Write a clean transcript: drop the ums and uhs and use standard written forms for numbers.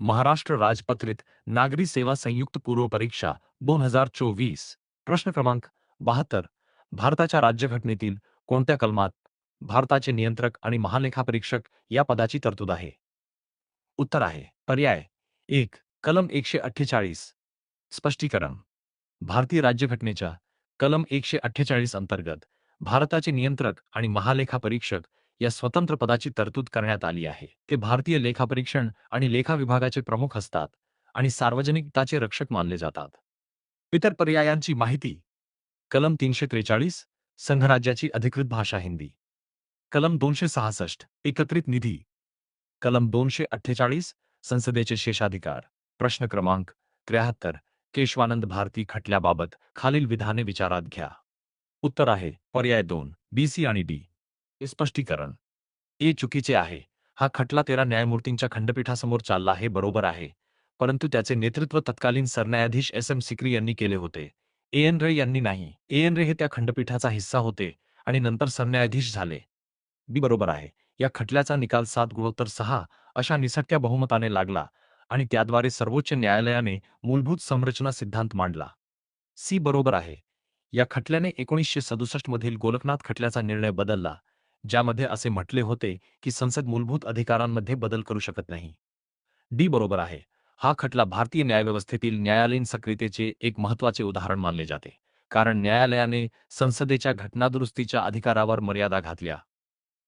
महाराष्ट्र राजपत्रित नागरी सेवा संयुक्त पूर्व परीक्षा 2024 प्रश्न क्रमांक 72 भारताच्या राज्यघटनेतील कोणत्या कलमात भारताचे नियंत्रक आणि महालेखापरीक्षक या पदाची तरतूद आहे? उत्तर आहे पर्याय 1 कलम 148. स्पष्टीकरण भारतीय राज्यघटनेच्या कलम 148 अंतर्गत भारताचे नियंत्रक आणि महालेखापरीक्षक या स्वतंत्र पदाची तरतूद करण्यात आली आहे. ते भारतीय लेखापरीक्षण आणि लेखा विभागाचे प्रमुख असतात आणि सार्वजनिक हिताचे रक्षक मानले जातात. इतर पर्यायांची माहिती कलम 343 संघराज्याची अधिकृत भाषा हिंदी, कलम 266 एकत्रित निधी, कलम 248 संसदेचे शेषाधिकार. प्रश्न क्रमांक 73 केशवानंद भारती खटल्याबाबत खालील विधाने विचारात घ्या. उत्तर आहे पर्याय 2 बी सी आणि डी. स्पष्टीकरण हे चुकीचे आहे. हा खटला 13 न्यायमूर्तींच्या खंडपीठासमोर चालला हे बरोबर आहे, परंतु त्याचे नेतृत्व तत्कालीन सरन्यायाधीश एस एम सिक्री यांनी केले होते. ए एन रे यांनी नाही. ए एन रे हे त्या खंडपीठाचा हिस्सा होते आणि नंतर सरन्यायाधीश झाले. बी बरोबर आहे. या खटल्याचा निकाल 7-6 अशा निसटत्या बहुमताने लागला आणि त्याद्वारे सर्वोच्च न्यायालयाने मूलभूत संरचना सिद्धांत मांडला. सी बरोबर आहे. या खटल्याने 1967 मधील गोलकनाथ खटल्याचा निर्णय बदलला, ज्यामध्ये असे म्हटले होते की संसद मूलभूत अधिकारांमध्ये बदल करू शकत नाही. डी बरोबर आहे. हा खटला भारतीय न्यायव्यवस्थेतील न्यायालयीन सक्रियतेचे एक महत्त्वाचे उदाहरण मानले जाते, कारण न्यायालयाने संसदेच्या घटनादुरुस्तीच्या अधिकारावर मर्यादा घातल्या.